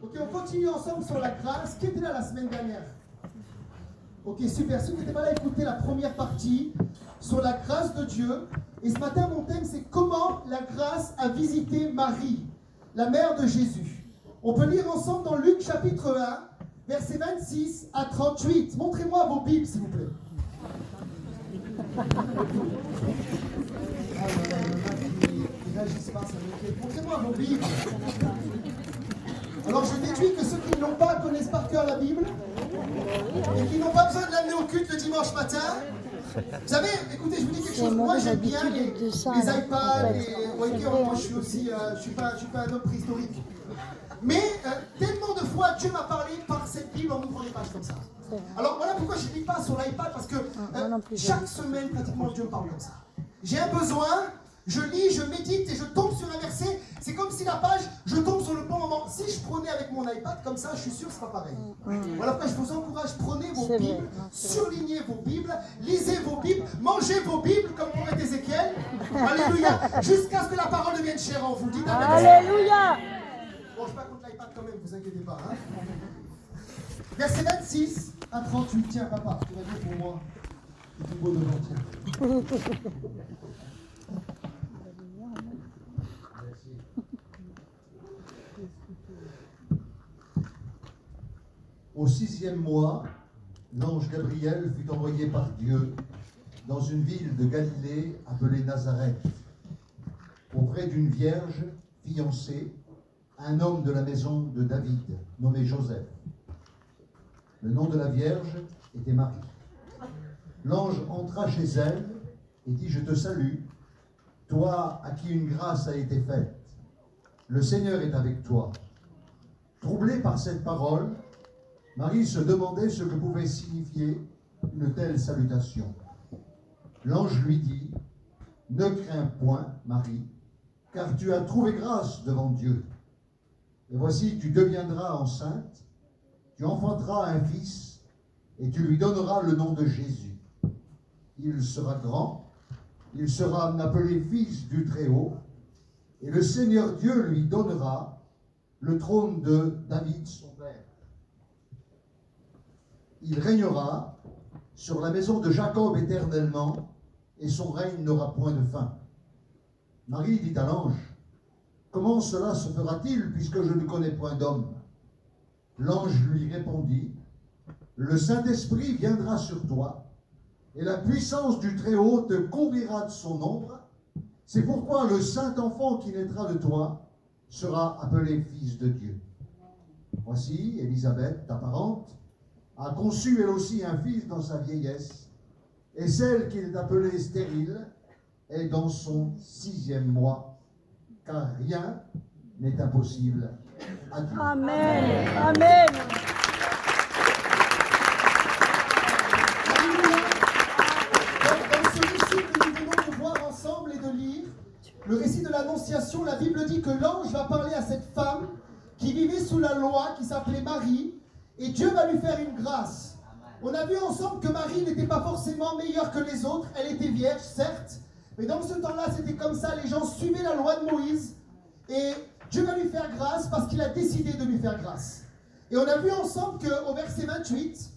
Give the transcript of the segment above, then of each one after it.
Ok, on continue ensemble sur la grâce. Qui était là la semaine dernière? Ok, super. Ceux qui n'étaient pas là, écoutez la première partie sur la grâce de Dieu. Et ce matin, mon thème, c'est comment la grâce a visité Marie, la mère de Jésus. On peut lire ensemble dans Luc chapitre 1, versets 26 à 38. Montrez-moi vos Bibles, s'il vous plaît. Montrez-moi vos Bibles. Alors je déduis que ceux qui ne l'ont pas connaissent par cœur la Bible et qui n'ont pas besoin de l'amener au culte le dimanche matin. Vous savez, écoutez, je vous dis quelque chose. Moi j'aime bien les iPads, moi je suis aussi, je suis pas un homme préhistorique. Mais tellement de fois Dieu m'a parlé par cette Bible en ouvrant les pages comme ça. Alors voilà pourquoi je ne lis pas sur l'iPad, parce que chaque semaine pratiquement Dieu me parle comme ça. J'ai un besoin, je lis, je médite et je tombe sur un verset. C'est comme si la page, je tombe sur le bon moment. Si je prenais avec mon iPad comme ça, je suis sûr que ce sera pareil. Voilà pourquoi je vous encourage, prenez vos Bibles, surlignez vos Bibles, lisez vos Bibles, mangez vos Bibles comme pour Ézéchiel. Alléluia, jusqu'à ce que la parole devienne chère en vous. Dites amen. Alléluia. Bon, je ne suis pas contre l'iPad quand même, vous inquiétez pas. Hein. Verset 26 à 38. Tiens, papa, tu vas dire pour moi. C'est tout beau devant, tiens. Au 6e mois, l'ange Gabriel fut envoyé par Dieu dans une ville de Galilée appelée Nazareth, auprès d'une vierge fiancée, un homme de la maison de David, nommé Joseph. Le nom de la vierge était Marie. L'ange entra chez elle et dit: Je te salue, toi à qui une grâce a été faite. Le Seigneur est avec toi. Troublée par cette parole, Marie se demandait ce que pouvait signifier une telle salutation. L'ange lui dit: Ne crains point, Marie, car tu as trouvé grâce devant Dieu. Et voici, tu deviendras enceinte, tu enfanteras un fils, et tu lui donneras le nom de Jésus. Il sera grand, il sera appelé fils du Très-Haut, et le Seigneur Dieu lui donnera le trône de David, son père. Il régnera sur la maison de Jacob éternellement, et son règne n'aura point de fin. Marie dit à l'ange: Comment cela se fera-t-il, puisque je ne connais point d'homme? L'ange lui répondit: Le Saint-Esprit viendra sur toi, et la puissance du Très-Haut te couvrira de son ombre. C'est pourquoi le Saint-Enfant qui naîtra de toi sera appelé Fils de Dieu. Voici, Élisabeth, ta parente, a conçu elle aussi un fils dans sa vieillesse, et celle qui est appelée stérile est dans son 6e mois. Car rien n'est impossible à Dieu. Amen. Amen. Dans ce récit que nous venons de voir ensemble et de lire, le récit de l'Annonciation, la Bible dit que l'ange va parler à cette femme qui vivait sous la loi, qui s'appelait Marie, et Dieu va lui faire une grâce. On a vu ensemble que Marie n'était pas forcément meilleure que les autres, elle était vierge, certes, mais dans ce temps-là, c'était comme ça, les gens suivaient la loi de Moïse, et Dieu va lui faire grâce parce qu'il a décidé de lui faire grâce. Et on a vu ensemble qu'au verset 28,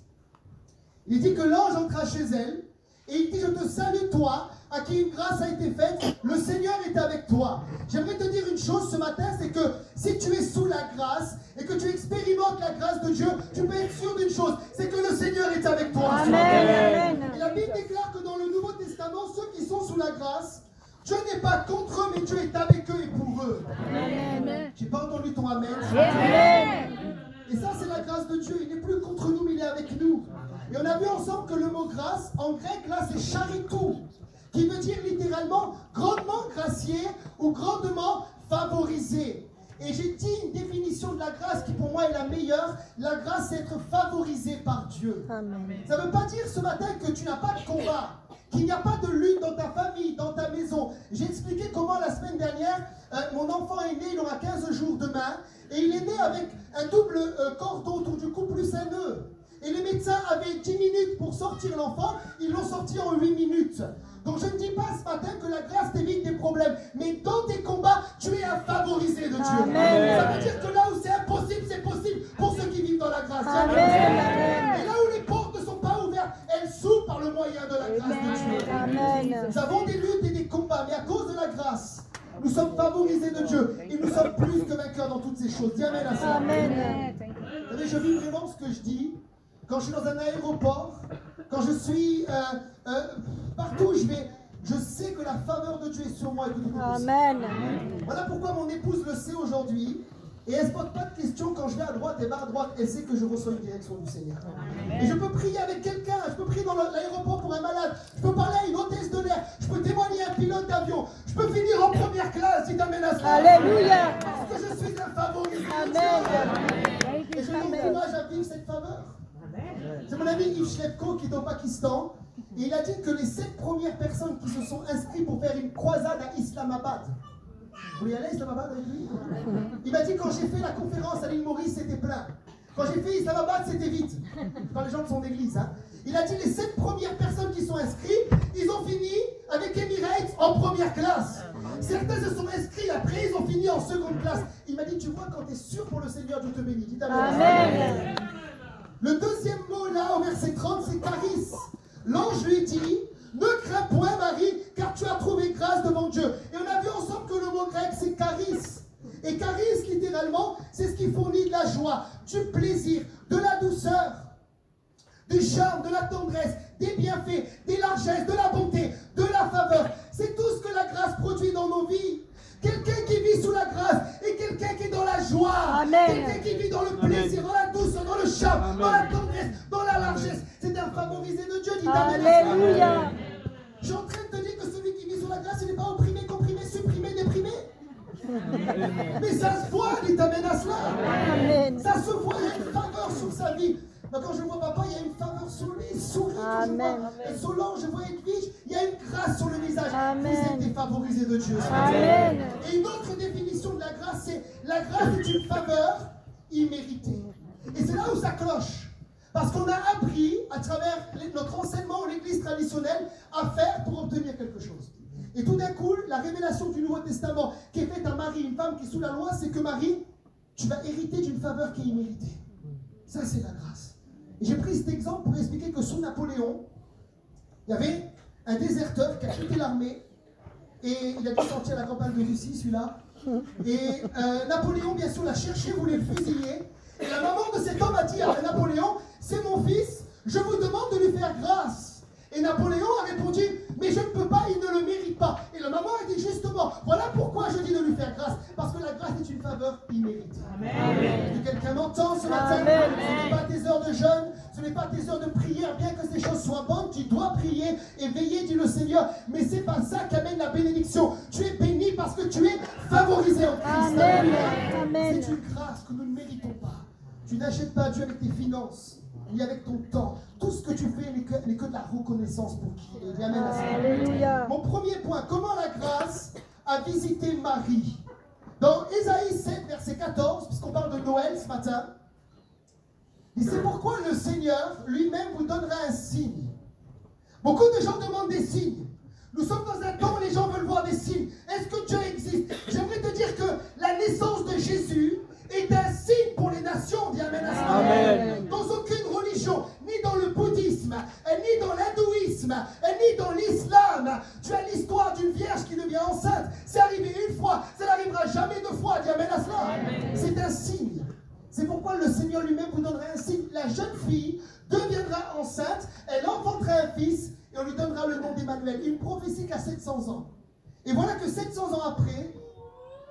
il dit que l'ange entra chez elle, et il dit: Je te salue toi, à qui une grâce a été faite, le Seigneur est avec toi. J'aimerais te dire une chose ce matin, c'est que si tu es sous la grâce, et que tu expérimentes la grâce de Dieu, tu peux être sûr d'une chose, c'est que le Seigneur est avec toi. Amen. Et la Bible déclare que dans le Nouveau Testament, ceux qui sont sous la grâce, Dieu n'est pas contre eux, mais Dieu est avec eux et pour eux. Amen. J'ai pas entendu ton amen. Amen. Et ça, c'est la grâce de Dieu. Il n'est plus contre nous, mais il est avec nous. Et on a vu ensemble que le mot grâce, en grec, là, c'est charitou, qui veut dire littéralement grandement gracié ou grandement favorisé. Et j'ai dit une définition de la grâce qui pour moi est la meilleure. La grâce, c'est être favorisé par Dieu. Amen. Ça ne veut pas dire ce matin que tu n'as pas de combat, qu'il n'y a pas de lutte dans ta famille, dans ta maison. J'ai expliqué comment la semaine dernière, mon enfant est né, il aura 15 jours demain, et il est né avec un double cordon autour du cou plus un nœud. Et les médecins avaient 10 minutes pour sortir l'enfant, ils l'ont sorti en 8 minutes. Donc je ne dis pas ce matin que la grâce t'évite des problèmes, mais dans tes combats, tu es un favorisé de Dieu. Amen. Ça veut dire que là où c'est impossible, c'est possible chose. Dis Amen à ça. Amen. Vous savez, je vis vraiment ce que je dis. Quand je suis dans un aéroport, quand je suis partout où je vais, je sais que la faveur de Dieu est sur moi et que tout est possible. Amen. Voilà pourquoi mon épouse le sait aujourd'hui. Et elle ne se pose pas de questions quand je vais à droite et va à droite. Elle sait que je reçois une direction du Seigneur. Et je peux prier avec quelqu'un, je peux prier dans l'aéroport pour un malade, je peux parler à une hôtesse de l'air, je peux témoigner à un pilote d'avion, je peux finir en première classe si t'amènes à cela. Alléluia. Parce que je suis un favorisé. Amen. Et je l'encourage à vivre cette faveur. C'est mon ami Yves Schlepko qui est au Pakistan. Et il a dit que les 7 premières personnes qui se sont inscrites pour faire une croisade à Islamabad. Vous voulez aller à Islamabad avec lui? Il m'a dit quand j'ai fait la conférence à l'île Maurice, c'était plein. Quand j'ai fait Islamabad, c'était vide. Quand les gens de son église. Hein. Il a dit les 7 premières personnes qui sont inscrites, ils ont fini avec Emirates en première classe. Certains se sont inscrits, après ils ont fini en seconde classe. Il m'a dit, tu vois, quand tu es sûr pour le Seigneur, Dieu te bénit. Dis Amen. Le deuxième mot là, au verset 30, c'est charis. L'ange lui dit, ne crains point Marie, car tu as trouvé grâce devant Dieu. Et on a vu ensemble que le mot grec, c'est charis. Et charis, littéralement, c'est ce qui fournit de la joie, du plaisir, de la douceur, du charme, de la tendresse, des bienfaits, des largesses, de la bonté, de la faveur. C'est tout ce que la grâce produit dans nos vies. Quelqu'un qui vit sous la grâce et quelqu'un qui est dans la joie. Amen. Quelqu'un qui vit dans le plaisir, dans la douceur, dans le charme, Amen. dans la tendresse, dans la largesse. C'est un favorisé de Dieu. Dis Amen. Alléluia. Je suis en train de te dire que celui qui vit sous la grâce, il n'est pas opprimé, comprimé, supprimé, déprimé. Mais ça se voit, dit Amen à cela. Amen. Ça se voit, il y a une faveur sur sa vie. Mais quand je vois papa, il y a une faveur sur lui, il sourit. Quand je Amen. vois Solange, je vois Edwige, il y a une grâce sur le visage. Amen. Vous êtes des favorisés de Dieu. Amen. Et une autre définition de la grâce, c'est la grâce est une faveur imméritée. Et c'est là où ça cloche. Parce qu'on a appris, à travers notre enseignement ou l'église traditionnelle, à faire pour obtenir quelque chose. Et tout d'un coup, la révélation du Nouveau Testament qui est faite à Marie, une femme qui est sous la loi, c'est que Marie, tu vas hériter d'une faveur qui est imméritée. Ça, c'est la grâce. Et j'ai pris cet exemple pour expliquer que sous Napoléon, il y avait un déserteur qui a quitté l'armée et il a dû sortir à la campagne de Russie, celui-là. Et Napoléon, bien sûr, l'a cherché, voulait le fusiller. Et la maman de cet homme a dit à Napoléon, c'est mon fils, je vous demande de lui faire grâce. Et Napoléon a répondu, mais je ne peux pas, il ne le mérite pas. Et la maman a dit justement, voilà pourquoi je dis de lui faire grâce, parce que la grâce est une faveur imméritée. Amen. Est-ce que quelqu'un m'entend ce matin? Amen. Ce n'est pas tes heures de jeûne, ce n'est pas tes heures de prière, bien que ces choses soient bonnes, tu dois prier et veiller, dit le Seigneur, mais c'est pas ça qui amène la bénédiction. Tu es béni parce que tu es favorisé en Christ. Amen. Amen. C'est une grâce que nous ne méritons pas. Tu n'achètes pas Dieu avec tes finances, ni avec ton temps. Tout ce que tu fais n'est que de la reconnaissance pour qui il est. Dis Amen à ça. Alléluia. Mon premier point, comment la grâce a visité Marie? Dans Ésaïe 7, verset 14, puisqu'on parle de Noël ce matin, et c'est pourquoi le Seigneur lui-même vous donnera un signe. Beaucoup de gens demandent des signes. Nous sommes dans un temps où les gens veulent voir des signes. Est-ce que Dieu existe? J'aimerais te dire que la naissance de Jésus est un signe pour les nations. Dis Amen à ça. Amen. Dans aucune religion, ni dans le bouddhisme, ni dans l'hindouisme, ni dans l'islam, tu as l'histoire d'une vierge qui devient enceinte. C'est arrivé une fois, ça n'arrivera jamais deux fois. Dis Amen à cela. C'est un signe. C'est pourquoi le Seigneur lui-même vous donnera un signe. La jeune fille deviendra enceinte, elle enfantera un fils et on lui donnera le nom d'Emmanuel. Une prophétie qui a 700 ans. Et voilà que 700 ans après,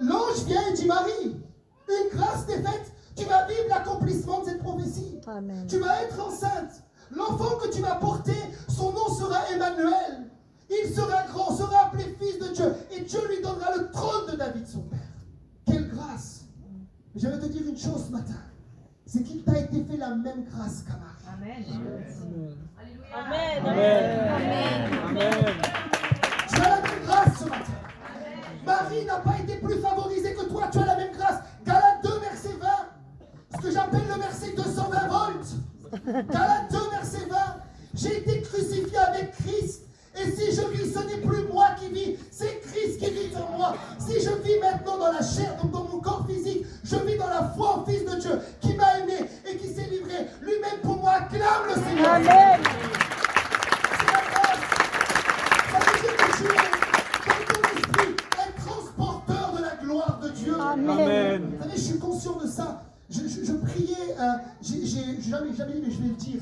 l'ange vient et dit Marie, une grâce t'est faite, tu vas vivre l'accomplissement de cette prophétie. Amen. Tu vas être enceinte. L'enfant que tu vas porter, son nom sera Emmanuel. Il sera grand, sera appelé fils de Dieu. Et Dieu lui donnera le trône de David, son père. Quelle grâce! Je vais te dire une chose ce matin. C'est qu'il t'a été fait la même grâce qu'à Marie. Amen. Amen. Tu as la même grâce ce matin. Marie n'a pas été plus favorisée que toi. Tu as la même grâce. Galates 2, verset 20. Ce que j'appelle le verset 220 volts. Galates 2, verset 20. J'ai été crucifié avec Christ. Et si je vis, ce n'est plus moi qui vis, c'est Christ qui vit en moi. Si je vis maintenant dans la chair, donc dans mon corps physique, je vis dans la foi au Fils de Dieu qui m'a aimé et qui s'est livré lui-même pour moi. Acclame le Seigneur. Amen. C'est la grâce. Ça veut dire que tu es, dans ton esprit, un transporteur de la gloire de Dieu. Amen. Amen. Vous savez, je suis conscient de je priais, j'ai jamais dit, mais je vais le dire.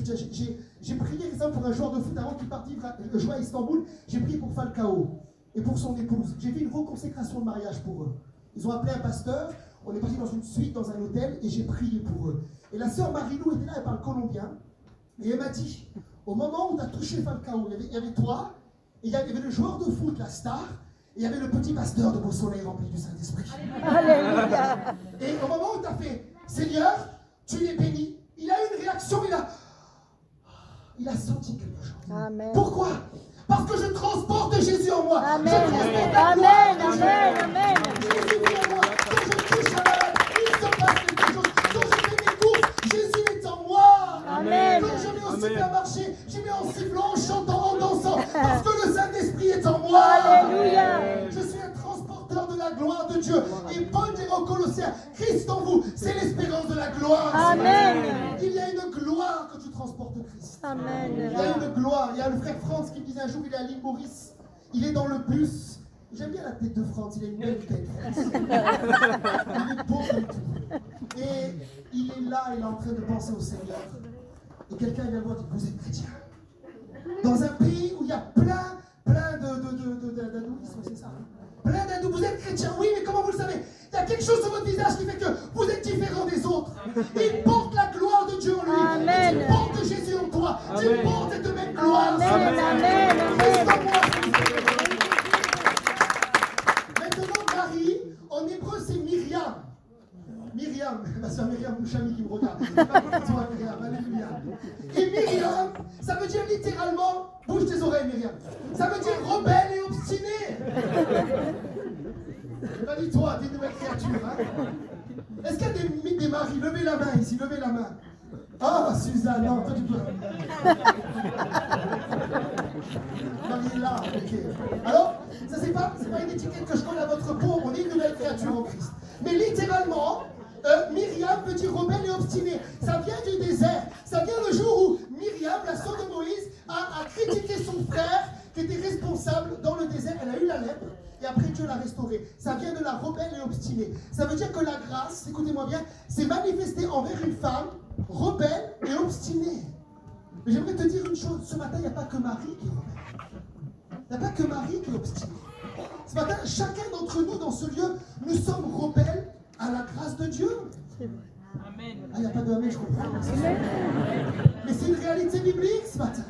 J'ai prié récemment pour un joueur de foot avant qu'il parte jouer à Istanbul. J'ai prié pour Falcao et pour son épouse. J'ai fait une reconsécration de mariage pour eux. Ils ont appelé un pasteur, on est parti dans une suite, dans un hôtel, et j'ai prié pour eux. Et la sœur Marilou était là, elle parle colombien, et elle m'a dit, au moment où tu as touché Falcao, il y avait toi, et il y avait le joueur de foot, la star, et il y avait le petit pasteur de Beau Soleil rempli du Saint-Esprit. Alléluia. Et au moment où tu as fait, Seigneur, tu es béni, il a eu une réaction, il a senti quelque chose. Amen. Pourquoi? Parce que je transporte Jésus en moi. Amen. Je transporte la Amen. gloire de Dieu. Amen. Jésus vit en moi. Quand je touche à la main, il se passe quelque chose. Quand je fais mes courses, Jésus est en moi. Amen. Quand je vais au supermarché, j'y vais en sifflant, en chantant, en dansant. Parce que le Saint-Esprit est en moi. Alléluia. Je suis un transporteur de la gloire de Dieu. Et Paul dit aux Colossiens, Christ en vous, c'est l'espérance de la gloire. Amen. Il y a une gloire que tu transportes Christ. Amen. Il y a une gloire. Il y a le frère Franz qui me disait un jour, il est à l'île Maurice. Il est dans le bus. J'aime bien la tête de Franz. Il a une belle tête, Franz. Il est beau comme tout. Et il est là, il est en train de penser au Seigneur. Et quelqu'un vient le voir et dit, vous êtes chrétien. Dans un pays où il y a plein d'hindouisme, c'est ça? Plein d'hindous. Vous êtes chrétien, oui, mais comment vous le savez? Il y a quelque chose sur votre visage qui fait que vous êtes différent des autres. Il porte la gloire de Dieu en lui. Amen. Tu portes Jésus en toi. Tu Amen. portes cette même gloire. Amen. Amen. Christ en Amen. moi. Maintenant, Marie, en hébreu, c'est Myriam. Myriam, ma soeur Myriam Mouchami qui me regarde. Toi, Myriam, alléluia. Et Myriam, ça veut dire littéralement, bouge tes oreilles, Myriam. Ça veut dire rebelle et obstinée. Pas dit toi, t'es une nouvelle créature. Hein? Est-ce qu'il y a des maris? Levez la main ici, levez la main. Ah, Suzanne, non, toi tu peux. Marie est là, ok. Alors, ça c'est pas une étiquette que je colle à votre peau, on est une nouvelle créature en Christ. Mais littéralement, Myriam veut dire rebelle et obstinée. Ça vient du désert. Ça vient le jour où Myriam, la sœur de Moïse, a critiqué son frère qui était responsable dans le désert. Elle a eu la lèpre et après Dieu l'a restaurée. Ça vient de la rebelle et obstinée. Ça veut dire que la grâce, écoutez-moi bien, c'est manifestée envers une femme rebelle et obstinée. Mais j'aimerais te dire une chose. Ce matin, il n'y a pas que Marie qui est rebelle. Il n'y a pas que Marie qui est obstinée. Ce matin, chacun d'entre nous dans ce lieu, nous sommes rebelles à la grâce de Dieu. Amen. Ah, il n'y a pas de amen, je comprends. Mais c'est une réalité biblique ce matin.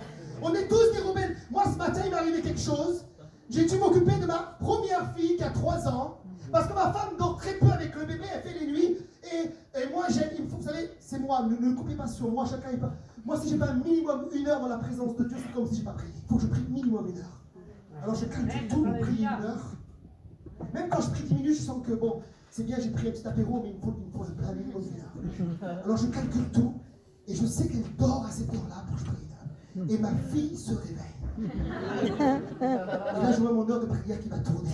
On est tous des rebelles. Moi, ce matin, il m'est arrivé quelque chose. J'ai dû m'occuper de ma première fille qui a 3 ans. Parce que ma femme dort très peu avec le bébé, elle fait les nuits. Et moi, vous savez, c'est moi, ne coupez pas sur moi, chacun est pas. Moi, si j'ai pas un minimum 1 heure dans la présence de Dieu, c'est comme si j'ai pas prié. Il faut que je prie minimum 1 heure. Alors je calcule tout, pour prier 1 heure. Même quand je prie 10 minutes, je sens que bon, c'est bien, j'ai pris un petit apéro, mais il me faut un minimum 1 heure. Alors je calcule tout, et je sais qu'elle dort à cette heure-là pour que je prie. Et ma fille se réveille. Et là, je vois mon heure de prière qui va tourner.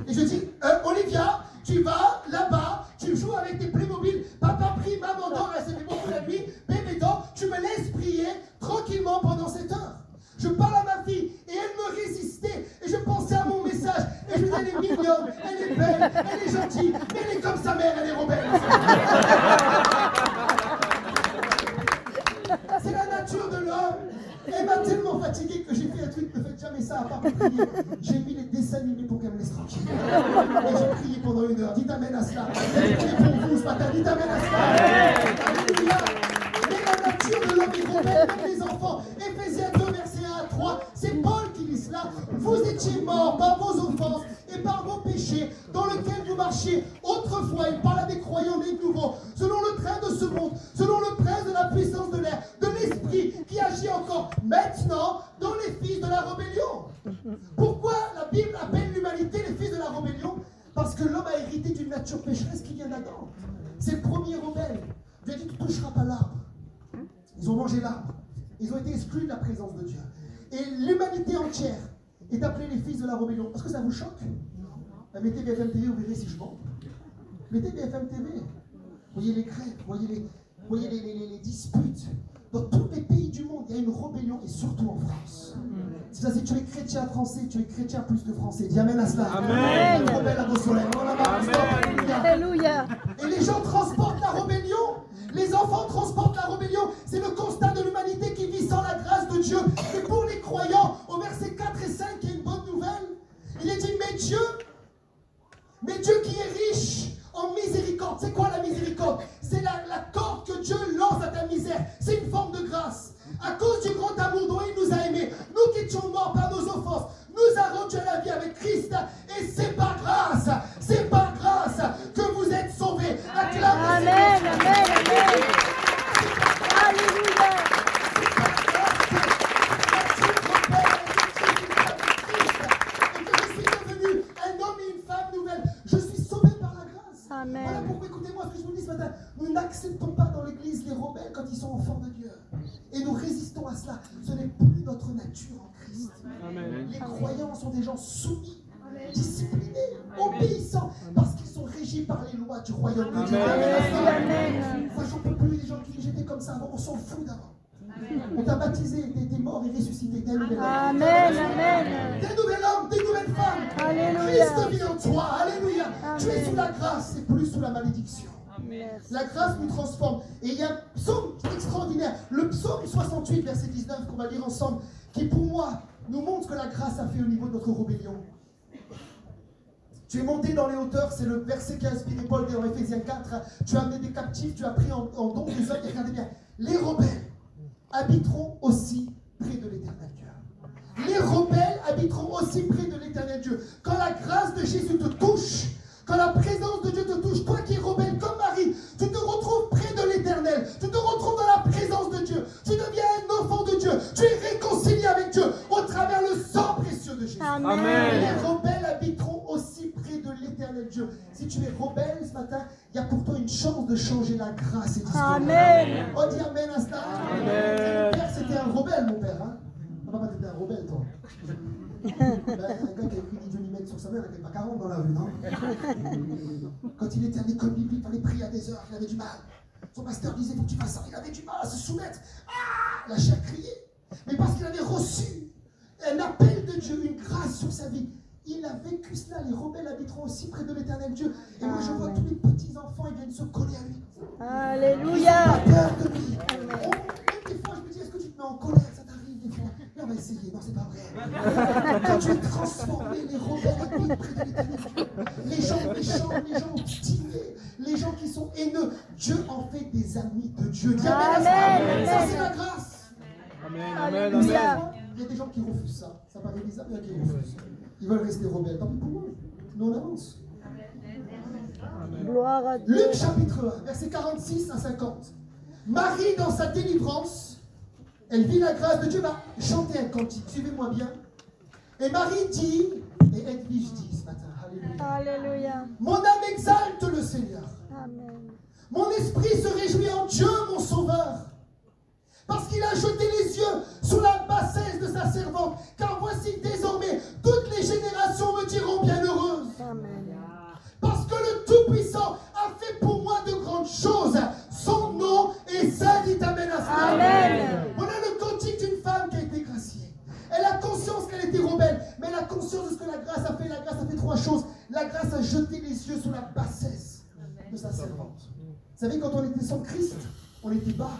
Et je dis, Olivia, tu vas là-bas, tu joues avec tes Playmobil. Papa prie, maman dort, elle s'est fait beaucoup la nuit. Bébé dort, tu me laisses prier tranquillement pendant cette heure. Je parle à ma fille et elle me résistait. Et je pensais à mon message. Et je me disais, elle est mignonne, elle est belle, elle est gentille. Mais elle est comme sa mère, elle est rebelle. C'est la nature de l'homme. Elle m'a tellement fatigué que j'ai fait un truc, ne faites jamais ça à part prier. J'ai mis les dessins animés pour qu'elle me laisse tranquille. Et j'ai prié pendant 1 heure. Dites amen à cela. J'ai prié pour vous ce matin. Dites amen à cela. Alléluia. Mais la nature de l'homme est rebelle, même les enfants. Éphésiens 2, verset 1 à 3. C'est Paul qui lit cela. Vous étiez morts par vos offenses et par vos péchés dans lesquels vous marchiez autrefois. Il parle à des croyants nés de nouveau. Selon le train de ce monde, selon le prince de la puissance de l'air, de l'esprit qui agit encore maintenant dans les fils de la rébellion. Pourquoi la Bible appelle l'humanité les fils de la rébellion? Parce que l'homme a hérité d'une nature pécheresse qui vient d'Adam. C'est le premier rebelle. Dieu a dit, tu ne toucheras pas l'arbre. Ils ont mangé l'arbre. Ils ont été exclus de la présence de Dieu. Et l'humanité entière est appelée les fils de la rébellion. Est-ce que ça vous choque? Mettez BFM TV, vous verrez si je mens. Mettez BFM TV. Voyez les grèves, voyez les disputes. Dans tous les pays du monde, il y a une rébellion, et surtout en France. C'est ça, si tu es chrétien français, tu es chrétien plus que français. Dis amen à cela. Amen. Rebelle à Beau Soleil. Alléluia. Et les gens transportent la n'acceptons pas dans l'Église les rebelles quand ils sont enfants de Dieu. Et nous résistons à cela. Ce n'est plus notre nature en Christ. Amen. Les croyants sont des gens soumis, disciplinés, obéissants, parce qu'ils sont régis par les lois du royaume de Dieu. Amen. Moi, j'en peux plus des gens qui disent j'étais comme ça avant, on s'en fout d'avant. On t'a baptisé, t'es mort et ressuscité, t'es un nouvel homme. Amen. Amen. T'es un nouvel homme, t'es une nouvelle femme. Alléluia. Christ vit en toi, alléluia. Tu es Amen. sous la grâce et plus sous la malédiction. Merci. La grâce nous transforme. Et il y a un psaume extraordinaire, le psaume 68, verset 19, qu'on va lire ensemble, qui pour moi nous montre ce que la grâce a fait au niveau de notre rébellion. Tu es monté dans les hauteurs, c'est le verset qui a inspiré Paul dans Éphésiens 4. Tu as amené des captifs, tu as pris en don des hommes. Et regardez bien, les rebelles habiteront aussi près de l'éternel Dieu. Les rebelles habiteront aussi près de l'éternel Dieu. Quand la grâce de Jésus te touche, quand la présence de Dieu te touche, toi qui es rebelle comme Marie, tu te retrouves près de l'éternel, tu te retrouves dans la présence de Dieu, tu deviens un enfant de Dieu, tu es réconcilié avec Dieu au travers le sang précieux de Jésus. Amen. Les rebelles habiteront aussi près de l'éternel Dieu. Si tu es rebelle ce matin, il y a pour toi une chance de changer la grâce et disponible. Amen. On dit Amen à cela. Amen. Mon père, c'était un rebelle, mon père. Hein? Papa, t'étais un rebelle, toi. Ben, un gars qui a écrit 10 demi-mètres sur sa mère, il n'avait pas 40 dans la rue, non? Quand il était à l'école biblique, il fallait prier à des heures, il avait du mal. Son pasteur disait, faut que tu fasses ça. Il avait du mal à se soumettre. Ah, la chair criait. Mais parce qu'il avait reçu un appel de Dieu, une grâce sur sa vie, il a vécu cela. Les rebelles habiteront aussi près de l'éternel Dieu. Et moi, je vois tous les petits-enfants, ils viennent se coller à lui. Alléluia. Ils n'ont pas peur de lui. Même des fois, je me dis, est-ce que tu te mets en colère? Ça t'arrive des fois. Là, on va essayer. Non, c'est pas vrai. Quand tu es transformé, les rebelles habitent près de l'éternel Dieu. Les gens méchants, les gens obstinés, les gens qui sont haineux, Dieu en fait des amis de Dieu. Dis Amen. Amen. Ça, c'est la grâce. Amen. Amen. Amen. Amen. Il y a des gens qui refusent ça. Ça paraît bizarre, mais il y a qui refusent. Ils veulent rester rebelles. Tant pis pour eux. Nous, on avance. Gloire à Dieu. Luc chapitre 1, versets 46 à 50. Marie, dans sa délivrance, elle vit la grâce de Dieu, va chanter un cantique. Suivez-moi bien. Et Marie dit, et Edwige dit ce matin, alléluia. Alléluia. Mon âme exalte le Seigneur. Amen. Mon esprit se réjouit en Dieu, mon sauveur. Parce qu'il a jeté les yeux sous la bassesse de sa servante. Car voici désormais, toutes les générations me diront bienheureuse. Amen. Parce que le Tout-Puissant a fait pour moi de grandes choses. Son nom est saint, dit Amen à cela. Amen. Voilà le cantique d'une femme qui a été graciée. Elle a conscience qu'elle était rebelle, mais elle a conscience de ce que la grâce a fait. La grâce a fait trois choses. La grâce a jeté les yeux sur la bassesse de sa servante. Vous savez, quand on était sans Christ, on était bas.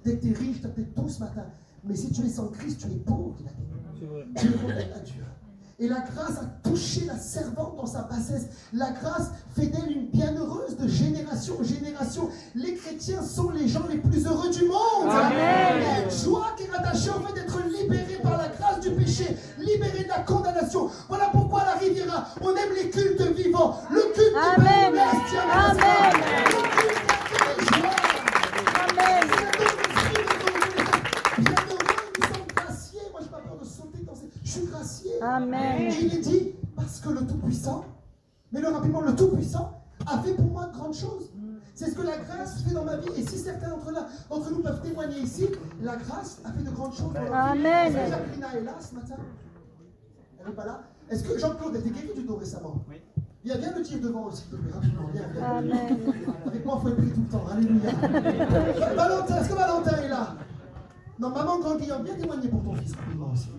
Dès que tu es riche, tu as peut-être tout ce matin. Mais si tu es sans Christ, tu es pauvre. Tu es rebelle à Dieu. Et la grâce a touché la servante dans sa bassesse. La grâce fait d'elle une bienheureuse de génération en génération. Les chrétiens sont les gens les plus heureux du monde. Amen. Il y a une joie qui est rattachée au fait d'être libéré par la grâce du péché, libéré de la condamnation. Voilà pourquoi à la Riviera, on aime les cultes vivants. Le culte de Amen. Père-Messe, tiens, Amen. le culte qui fait joie. Amen. Je suis gracié. Amen. Et il est dit, parce que le Tout-Puissant, mais le rapidement, le Tout-Puissant a fait pour moi de grandes choses. C'est ce que la grâce fait dans ma vie. Et si certains d'entre nous peuvent témoigner ici, la grâce a fait de grandes choses dans leur vie. Amen. Est-ce que Jacqueline est là ce matin? Elle n'est pas là? Est-ce que Jean-Claude a été guéri du dos récemment? Oui. Viens le dire devant aussi, rapidement. Viens. Amen. Avec moi, il faut être pris tout le temps. Alléluia. Valentin, est-ce que Valentin est là? Non, maman Grand Guillaume, viens témoigner pour ton fils rapidement aussi.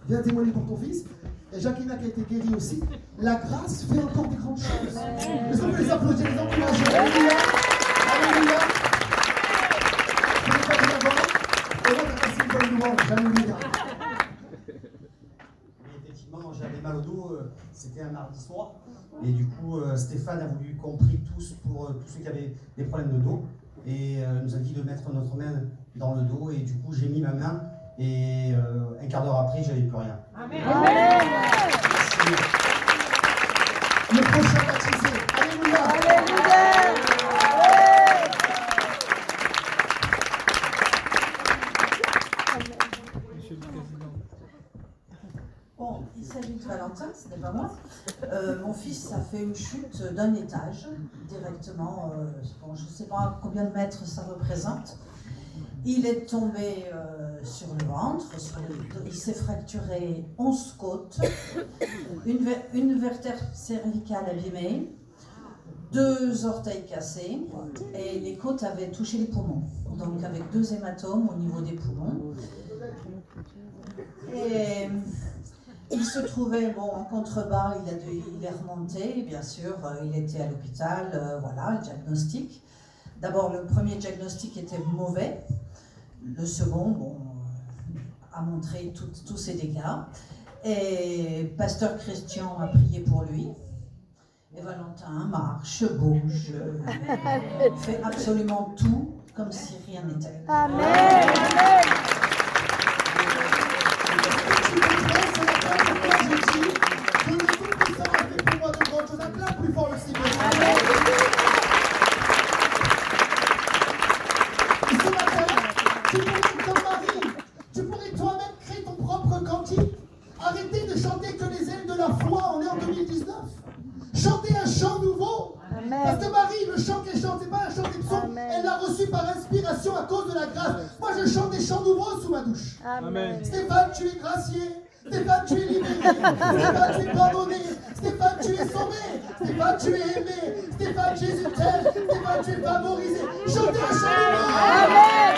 Viens témoigner pour ton fils. Et Jacqueline qui a été guérie aussi. La grâce fait encore des grandes choses. Est-ce qu'on peut les applaudir, les encourager? Alléluia. Alléluia. Je ne vais pas dire avant. Et là, tu as passé une bonne louange. Alléluia. Effectivement, j'avais mal au dos, c'était un mardi soir. Et du coup, Stéphane a voulu qu'on prie tous pour tous ceux qui avaient des problèmes de dos. Et nous a dit de mettre notre main dans le dos. Et du coup, j'ai mis ma main. Et un quart d'heure après, j'avais plus rien. Amen. Le prochain baptisé. Alléluia. Alléluia. Monsieur le Président. Bon, il s'agit de Valentin, ce n'est pas moi. Mon fils a fait une chute d'un étage, directement. Bon, je ne sais pas combien de mètres ça représente. Il est tombé sur le ventre, il s'est fracturé 11 côtes, une vertèbre cervicale abîmée, 2 orteils cassés, et les côtes avaient touché les poumons, donc avec 2 hématomes au niveau des poumons. Et il se trouvait en contrebas, il est remonté, bien sûr, il était à l'hôpital, voilà, le diagnostic. D'abord, le premier diagnostic était mauvais, le second, a montré tous ses dégâts. Et Pasteur Christian a prié pour lui. Et Valentin marche, bouge, fait absolument tout comme si rien n'était. Amen. Amen. Tu pourrais toi-même créer ton propre cantique. Arrêtez de chanter que les ailes de la foi, on est en 2019. Chantez un chant nouveau. Amen. Parce que Marie, le chant qu'elle chante, c'est pas un chant des psaumes. Amen. Elle l'a reçu par inspiration à cause de la grâce. Moi, je chante des chants nouveaux sous ma douche. Amen. Stéphane, tu es gracié. Stéphane, tu es libéré. Stéphane, tu es pardonné. Stéphane, tu es sauvé. Stéphane, tu es aimé. Stéphane, Jésus t'aime. Stéphane, tu es favorisé. Chantez un chant nouveau. Amen.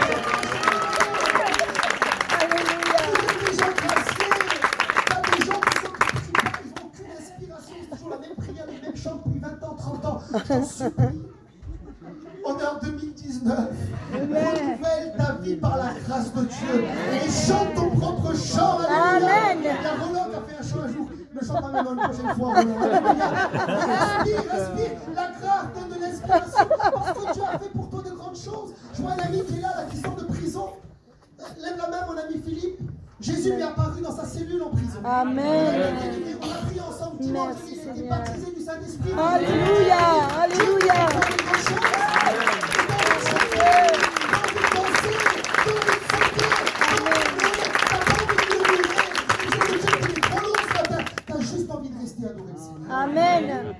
Vous êtes des gens graciés. Pas des gens qui n'ont aucune inspiration. C'est toujours la même prière, les mêmes chants depuis 20 ans, 30 ans. J'en supplie. On est en 2019. Renouvelle ta vie par la grâce de Dieu. Et chante ton propre chant. Alléluia. Amen. La Roland a fait un chant un jour. Ne chante pas maintenant une prochaine fois. Alléluia. Respire. La grâce donne de l'inspiration. Parce que Dieu a fait pour toi de grandes choses. Je vois un ami qui est là qui sort de prison. Lève la main, mon ami Philippe. Jésus lui est apparu dans sa cellule en prison. Amen. On a prié ensemble dimanche. Merci, Il était Seigneur. baptisé du Saint-Esprit. Alléluia. Alléluia. T'as juste envie de rester adoré. Amen.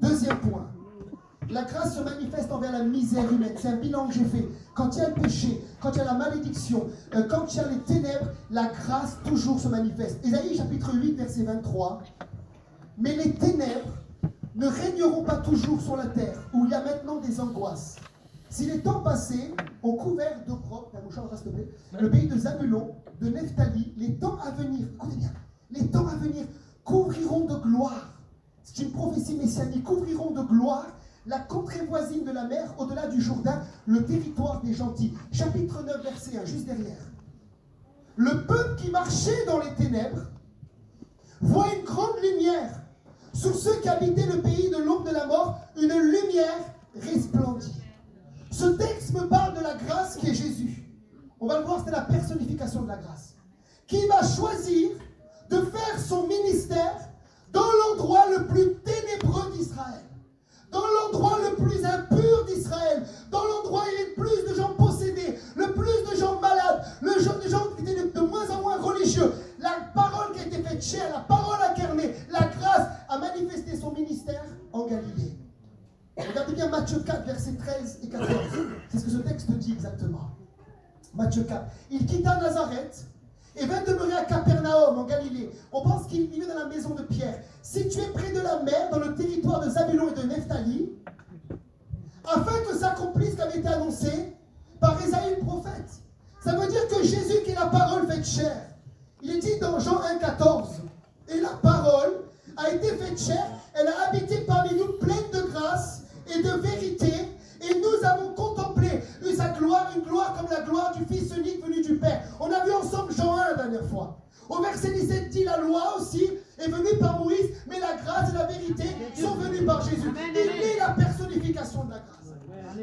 Deuxième point. La grâce se manifeste envers la misère humaine. C'est un bilan que j'ai fait. Quand il y a le péché, quand il y a la malédiction, quand il y a les ténèbres, la grâce toujours se manifeste. Ésaïe chapitre 8, verset 23. Mais les ténèbres ne régneront pas toujours sur la terre, où il y a maintenant des angoisses. Si les temps passés ont couvert d'opprobre, s'il te plaît, le pays de Zabulon, de Nephtali, les temps à venir, écoutez bien, les temps à venir couvriront de gloire. C'est une prophétie messianique, couvriront de gloire la contrée voisine de la mer, au-delà du Jourdain, le territoire des gentils. Chapitre 9, verset 1, juste derrière. Le peuple qui marchait dans les ténèbres voit une grande lumière. Sur ceux qui habitaient le pays de l'ombre de la mort, une lumière resplendit. Ce texte me parle de la grâce qui est Jésus. On va le voir, c'est la personnification de la grâce. Qui va choisir de faire son ministère dans l'endroit le plus ténébreux d'Israël, dans l'endroit le plus impur d'Israël, dans l'endroit où il y a le plus de gens possédés, le plus de gens malades, le genre de gens qui étaient de moins en moins religieux. La parole qui a été faite chair, la parole incarnée, la grâce a manifesté son ministère en Galilée. Regardez bien Matthieu 4, versets 13 et 14. C'est ce que ce texte dit exactement. Matthieu 4. Il quitta Nazareth et vint demeurer à Capernaum, en Galilée. On pense qu'il vivait dans la maison de Pierre, située près de la mer, dans le territoire de Zabulon et de Nephtali, afin que s'accomplisse ce qui avait été annoncé par Ésaïe le prophète. Ça veut dire que Jésus, qui est la parole faite chair, il est dit dans Jean 1, 14, et la parole a été faite chair, elle a habité parmi nous pleine de grâce et de vérité, et nous avons contemplé sa gloire, une gloire comme la gloire du Fils unique venu du Père. On a vu ensemble Jean 1 la dernière fois. Au verset 17 dit, la loi aussi est venue par Moïse, mais la grâce et la vérité sont venues par Jésus. Il est la personnification de la grâce.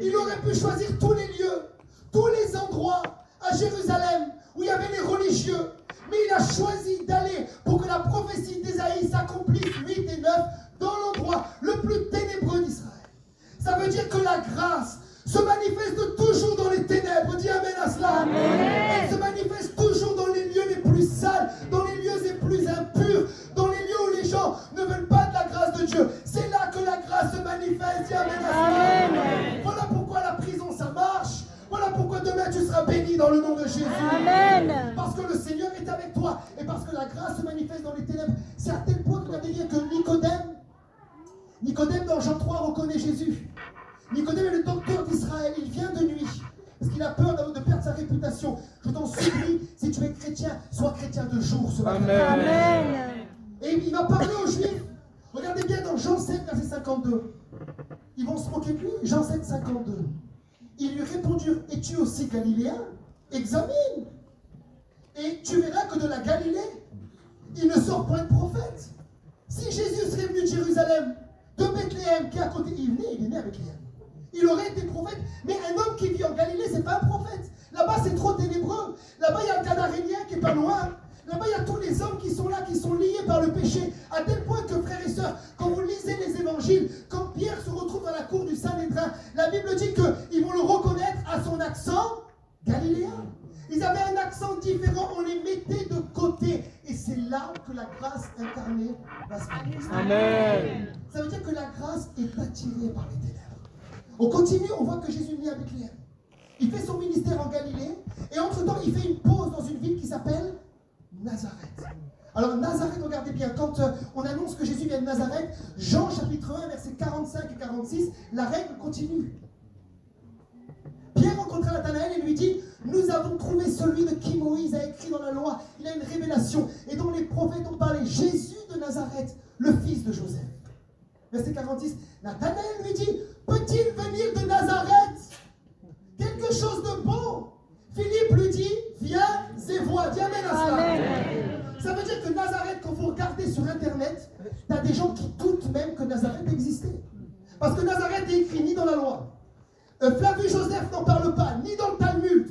Il aurait pu choisir tous les lieux, tous les endroits à Jérusalem où il y avait les religieux, mais il a choisi d'aller pour que la prophétie d'Ésaïe s'accomplisse 8 et 9 dans l'endroit le plus ténébreux d'Israël. Ça veut dire que la grâce se manifeste toujours dans les ténèbres. Dis amen à cela. Amen. Elle se manifeste toujours dans les lieux les plus sales, dans les lieux les plus impurs, dans les lieux où les gens ne veulent pas de la grâce de Dieu. C'est là que la grâce se manifeste. Dis amen à cela. seras béni dans le nom de Jésus. Amen. Parce que le Seigneur est avec toi et parce que la grâce se manifeste dans les ténèbres. C'est à tel point, regardez bien, que Nicodème dans Jean 3 reconnaît Jésus. Nicodème est le docteur d'Israël, il vient de nuit. Parce qu'il a peur de perdre sa réputation. Je t'en supplie, si tu es chrétien, sois chrétien de jour ce matin. Amen. Et il va parler aux Juifs. Regardez bien dans Jean 7, verset 52. Ils vont se moquer de lui. Jean 7, 52. Ils lui répondirent, es-tu aussi galiléen? Examine. Et tu verras que de la Galilée, il ne sort point de prophète. Si Jésus serait venu de Jérusalem, de Bethléem, qui est à côté, il est né à Bethléem. Il aurait été prophète, mais un homme qui vit en Galilée, c'est pas un prophète. Là-bas, c'est trop ténébreux. Là-bas, il y a le Gadarénien qui est pas loin. Là-bas, il y a tous les hommes qui sont là, qui sont liés par le péché, à tel point que, frères et sœurs, quand vous lisez les évangiles, quand Pierre se retrouve dans la cour du Sanhédrin, la Bible dit qu'ils vont le reconnaître à son accent galiléen. Ils avaient un accent différent, on les mettait de côté. Et c'est là que la grâce incarnée va se manifester. Amen. Ça veut dire que la grâce est attirée par les ténèbres. On continue, on voit que Jésus est né à Bethléem. Il fait son ministère en Galilée, et entre-temps, il fait une pause dans une ville qui s'appelle Nazareth. Alors Nazareth, regardez bien, quand on annonce que Jésus vient de Nazareth, Jean chapitre 1, versets 45 et 46, la règle continue. Pierre rencontra Nathanaël et lui dit, nous avons trouvé celui de qui Moïse a écrit dans la loi. Il a une révélation et dont les prophètes ont parlé. Jésus de Nazareth, le fils de Joseph. Verset 46, Nathanaël lui dit, peut-il venir de Nazareth? Quelque chose de bon. Philippe lui dit, viens et vois. Dis amen à cela. Amen. Ça veut dire que Nazareth, quand vous regardez sur Internet, tu as des gens qui doutent même que Nazareth existait. Parce que Nazareth est écrit ni dans la loi. Flavius Joseph n'en parle pas, ni dans le Talmud.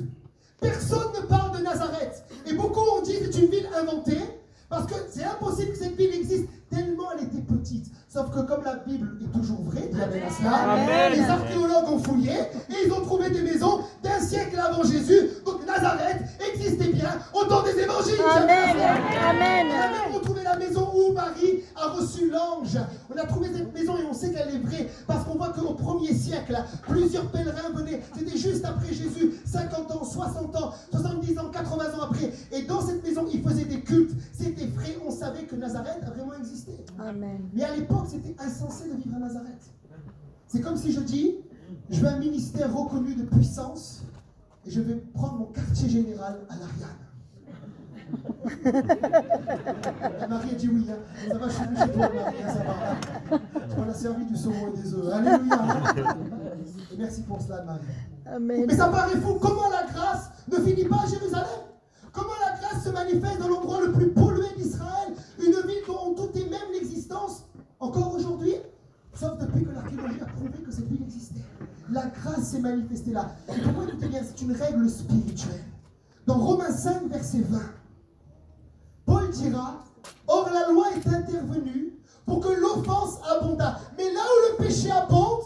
Personne ne parle de Nazareth. Et beaucoup ont dit que c'est une ville inventée, parce que c'est impossible que cette ville existe, tellement elle était petite. Sauf que comme la Bible est toujours vraie, dis amen à cela, Amen. les archéologues ont fouillé, et ils ont trouvé des maisons d'un siècle avant Jésus. Donc Nazareth existait bien au temps des évangiles. dis amen à Amen. cela. Amen. On a même retrouvé la maison où Marie a reçu l'ange. On a trouvé cette maison et on sait qu'elle est vraie. Parce qu'on voit qu'au 1er siècle, plusieurs pèlerins venaient. C'était juste après Jésus, 50 ans, 60 ans, 70 ans, 80 ans après. Et dans cette maison, ils faisaient des cultes. C'était vrai, on savait que Nazareth a vraiment existé. Amen. Mais à l'époque, c'était insensé de vivre à Nazareth. C'est comme si je dis, je veux un ministère reconnu de puissance et je vais prendre mon quartier général à l'Ariane. Marie a dit oui, hein. Ça va, je suis venu chez toi, Marie, hein, ça va. On a servi du saumon et des œufs. Alléluia. Et merci pour cela, Marie. Amen. Mais ça paraît fou. Comment la grâce ne finit pas à Jérusalem? Comment la grâce se manifeste dans l'endroit le plus pollué d'Israël? Une ville dont on doutait même l'existence, encore aujourd'hui, sauf depuis que l'archéologie a prouvé que cette ville existait. La grâce s'est manifestée là. Et pour moi, écoutez bien, c'est une règle spirituelle. Dans Romains 5, verset 20, Paul dira, or la loi est intervenue pour que l'offense abondât. Mais là où le péché abonde,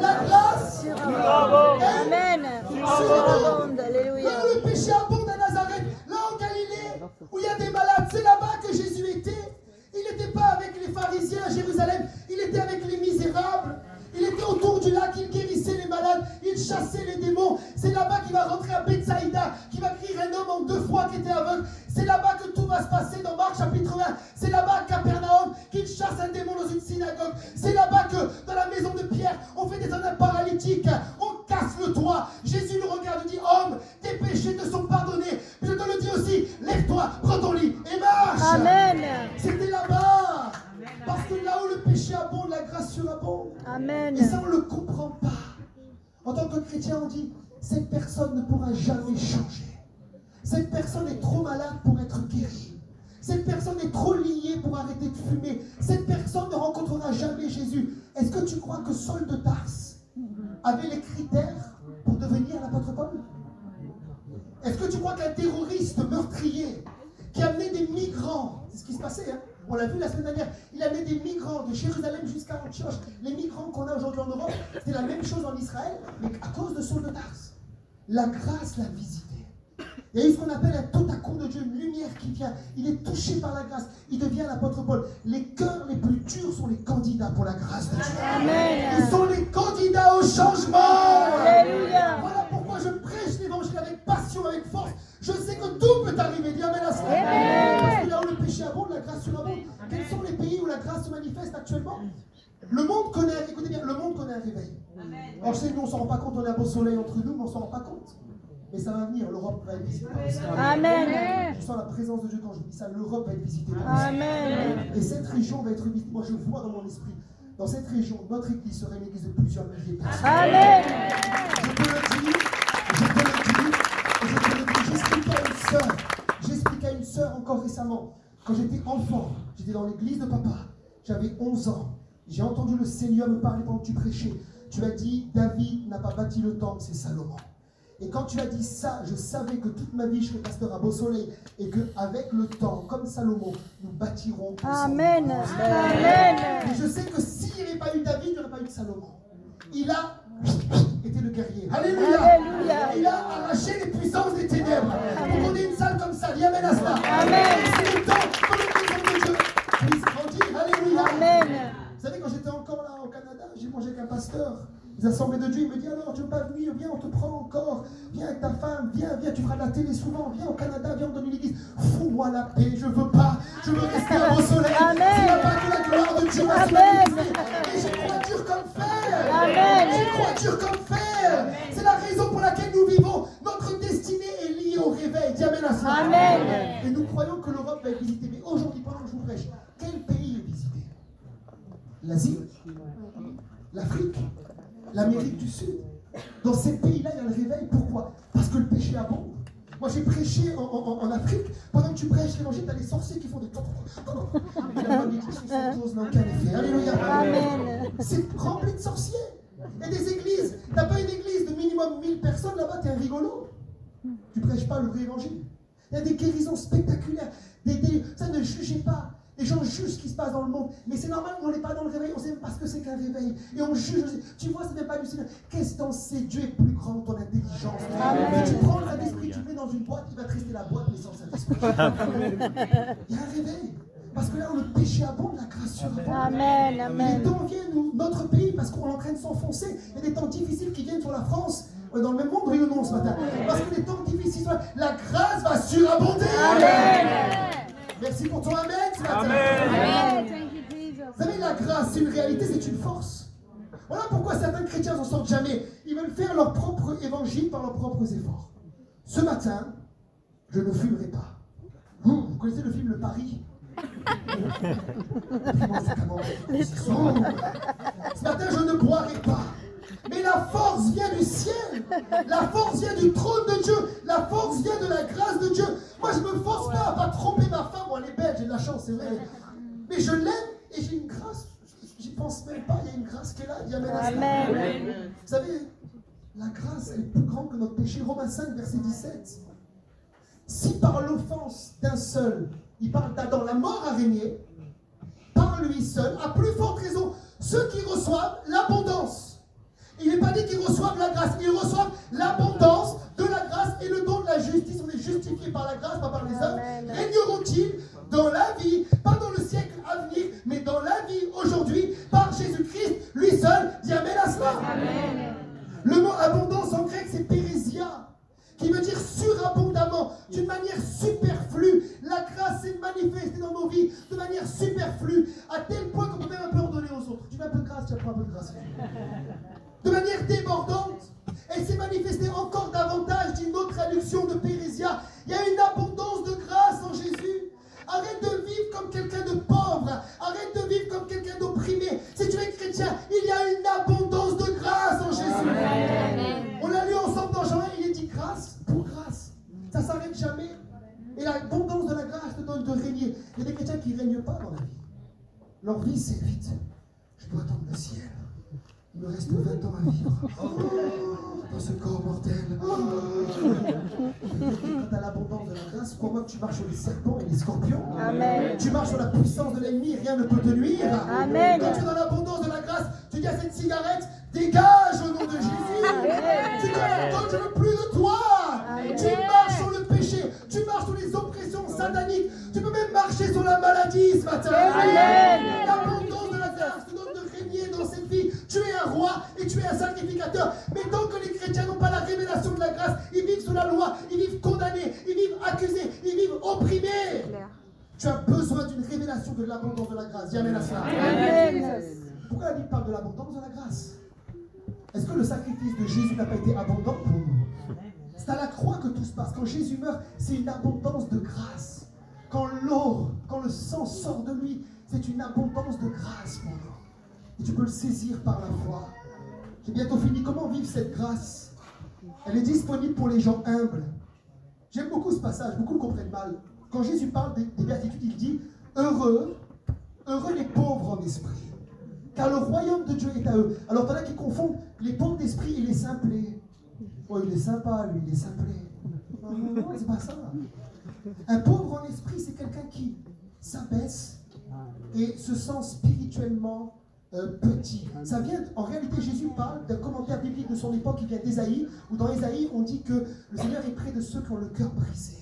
la grâce surabonde. Amen. Surabonde. Alléluia. Là où le péché abonde à Nazareth, là en Galilée, où il y a des malades, c'est là-bas que Jésus était. Il n'était pas avec les pharisiens à Jérusalem, il était avec les misérables. Il était autour du lac, il guérissait les malades, il chassait les démons. C'est là-bas qu'il va rentrer à Bethsaïda, qu'il va guérir un homme en 2 fois qui était aveugle. C'est là-bas que tout va se passer dans Marc chapitre 1. C'est là-bas à Capernaum qu'il chasse un démon dans une synagogue. C'est là-bas que dans la maison de Pierre, on fait descendre un paralytique, on casse le toit. Jésus le regarde et dit, homme, tes péchés te sont pardonnés. Puis je te le dis aussi, lève-toi, prends ton lit et marche. Amen. C'était là-bas. Parce que là où le péché abonde, la grâce surabonde. Amen. Et ça, on ne le comprend pas. En tant que chrétien, on dit, cette personne ne pourra jamais changer. Cette personne est trop malade pour être guérie. Cette personne est trop liée pour arrêter de fumer. Cette personne ne rencontrera jamais Jésus. Est-ce que tu crois que Saul de Tarse avait les critères pour devenir l'apôtre Paul? Est-ce que tu crois qu'un terroriste meurtrier qui amenait des migrants, c'est ce qui se passait, hein? On l'a vu la semaine dernière, il amenait des migrants de Jérusalem jusqu'à Antioche. Les migrants qu'on a aujourd'hui en Europe, c'était la même chose en Israël, mais à cause de Saul de Tarse. La grâce l'a visité. Il y a eu ce qu'on appelle un tout à coup de Dieu, une lumière qui vient. Il est touché par la grâce. Il devient l'apôtre Paul. Les cœurs les plus durs sont les candidats pour la grâce de Dieu. Amen. Ils sont les candidats au changement. Alléluia. Voilà pourquoi je prêche l'évangile avec pas compte, on est à beau soleil entre nous, mais on ne s'en rend pas compte. Mais ça va venir, l'Europe va être visitée par le Seigneur. Amen. Je sens la présence de Dieu quand je vous dis ça, l'Europe va être visitée par le Amen. Seigneur. Et cette région va être visitée. Moi, je vois dans mon esprit, dans cette région, notre église serait une église de plusieurs milliers de personnes. Amen. Je te le dis, j'expliquais à une sœur encore récemment, quand j'étais enfant, j'étais dans l'église de papa, j'avais 11 ans, j'ai entendu le Seigneur me parler pendant que tu prêchais. Tu as dit, David n'a pas bâti le temple, c'est Salomon. Et quand tu as dit ça, je savais que toute ma vie, je serais pasteur à Beau Soleil et qu'avec le temps, comme Salomon, nous bâtirons. Amen. Amen. Et je sais que s'il n'y avait pas eu David, il n'y aurait pas eu de Salomon. Il a été le guerrier. Alléluia. Alléluia. Il a arraché les puissances des ténèbres. Pour qu'on ait une salle comme ça. Dis Amen à cela. Amen. C'est le temps pour le maison de Dieu. Puisse grandir. Alléluia. Amen. Vous savez, quand j'étais encore là au Canada, j'ai mangé avec un pasteur. Les assemblées de Dieu, il me dit alors tu veux pas venir, viens, on te prend encore, viens avec ta femme, viens, tu feras de la télé souvent, viens au Canada, viens, on donne une église. Fous-moi la paix, je veux pas, je veux rester à Beau Soleil. S'il n'y a pas que la gloire de Dieu va se manifester. Et j'y crois dur comme fer. Amen. J'y crois dur comme fer. C'est la raison pour laquelle nous vivons. Notre destinée est liée au réveil. Dis Amen à ça. Amen. Et nous croyons que l'Europe va être visitée. Mais aujourd'hui, pendant que je vous prêche, quel pays est visité? L'Asie, l'Afrique, l'Amérique du Sud. Dans ces pays-là, il y a le réveil. Pourquoi? Parce que le péché abonde. Moi, j'ai prêché en Afrique. Pendant que tu prêches l'évangile, tu as des sorciers qui font des... La malédiction sans cause n'a aucun effet. Alléluia. Amen. C'est rempli de sorciers. Il y a des églises. Tu n'as pas une église de minimum 1000 personnes là-bas, tu es un rigolo. Tu ne prêches pas le vrai évangile. Il y a des guérisons spectaculaires. Ça, ne jugez pas. Les gens jugent ce qui se passe dans le monde. Mais c'est normal, on n'est pas dans le réveil, on ne sait même pas ce que c'est qu'un réveil. Et on juge. Tu vois, ça n'est pas du Seigneur. Qu'est-ce que t'en sais? Dieu est plus grand que ton intelligence. Mais tu prends le Saint-Esprit, tu le mets dans une boîte, il va te rester la boîte, mais sans Saint-Esprit. Il y a un réveil. Parce que là où le péché abonde, la grâce surabonde. Amen. Amen. Les temps viennent, nous, notre pays, parce qu'on est en train de s'enfoncer. Il y a des temps difficiles qui viennent sur la France. On est dans le même monde, oui ou non, ce matin? Parce que les temps difficiles, la grâce va surabonder. Amen. Merci pour ton Amen ce matin. Amen. Vous savez, la grâce, c'est une réalité, c'est une force. Voilà pourquoi certains chrétiens n'en sortent jamais. Ils veulent faire leur propre évangile par leurs propres efforts. Ce matin, je ne fumerai pas. Vous connaissez le film Le Pari? Ce matin, je ne boirai pas. Mais la force vient du ciel. La force vient du trône de Dieu. La force vient de la grâce de Dieu. Moi, je ne me force pas à ne pas tromper ma femme. Bon, elle est belle, j'ai de la chance, c'est vrai. Mais je l'aime et j'ai une grâce. J'y pense même pas. Il y a une grâce qui est là. Dis Amen. Amen. Vous savez, la grâce, elle est plus grande que notre péché. Romains 5, verset 17. Si par l'offense d'un seul, il parle d'Adam, la mort a régné, par lui seul, à plus forte raison, ceux qui reçoivent l'abondance. Il n'est pas dit qu'ils reçoivent la grâce, ils reçoivent l'abondance de la grâce et le don de la justice. On est justifiés par la grâce, pas par les œuvres. Régneront-ils dans la vie, pas dans le siècle à venir, mais dans la vie aujourd'hui, par Jésus-Christ, lui seul. Dis Amen à cela. Amen. Le mot abondance en grec, c'est pérésia, qui veut dire surabondamment, d'une manière superflue. La grâce s'est manifestée dans nos vies de manière superflue, à tel point qu'on peut même un peu en donner aux autres. Tu veux un peu de grâce, tu apprends un peu de grâce. De manière débordante, elle s'est manifestée encore davantage d'une autre traduction de pérésia. Il y a une abondance de grâce en Jésus. Arrête de vivre comme quelqu'un de pauvre. Arrête de vivre comme quelqu'un d'opprimé. Si tu es chrétien, il y a une abondance de grâce en Jésus. Amen. On l'a lu ensemble dans Jean 1, il est dit grâce pour grâce. Ça ne s'arrête jamais. Et l'abondance de la grâce te donne de régner. Il y a des chrétiens qui ne règnent pas dans la vie. Leur vie, c'est vite. Je dois attendre le ciel. Il me reste 20 ans à vivre. Dans ce corps mortel. Quand tu as l'abondance de la grâce, crois-moi que tu marches sur les serpents et les scorpions. Amen. Tu marches sur la puissance de l'ennemi, rien ne peut te nuire. Amen. Quand tu es dans l'abondance de la grâce, tu dis à cette cigarette, dégage au nom de Jésus. Amen. Tu dis à l'alcool, je ne veux plus de toi. Amen. Tu marches sur le péché, tu marches sur les oppressions sataniques, tu peux même marcher sur la maladie ce matin. Amen. L'abondance de la grâce te donne de régner dans cette vie. Tu es un roi et tu es un sacrificateur. Mais tant que les chrétiens n'ont pas la révélation de la grâce, ils vivent sous la loi, ils vivent condamnés, ils vivent accusés, ils vivent opprimés. Tu as besoin d'une révélation de l'abondance de la grâce. Dis Amen à cela. Amen. Pourquoi la Bible parle de l'abondance de la grâce? Est-ce que le sacrifice de Jésus n'a pas été abondant pour nous? C'est à la croix que tout se passe. Quand Jésus meurt, c'est une abondance de grâce. Quand l'eau, quand le sang sort de lui, c'est une abondance de grâce pour nous. Et tu peux le saisir par la foi. J'ai bientôt fini. Comment vivre cette grâce? Elle est disponible pour les gens humbles. J'aime beaucoup ce passage, beaucoup le comprennent mal. Quand Jésus parle des béatitudes, il dit « Heureux les pauvres en esprit, car le royaume de Dieu est à eux. » Alors, t'en as qui confondent les pauvres d'esprit et les simplés. Oh, il est sympa, lui, il est simplé. Non, c'est pas ça. Un pauvre en esprit, c'est quelqu'un qui s'abaisse et se sent spirituellement petit. Ça vient, en réalité, Jésus parle d'un commentaire biblique de son époque qui vient d'Ésaïe, où dans Ésaïe, on dit que le Seigneur est près de ceux qui ont le cœur brisé,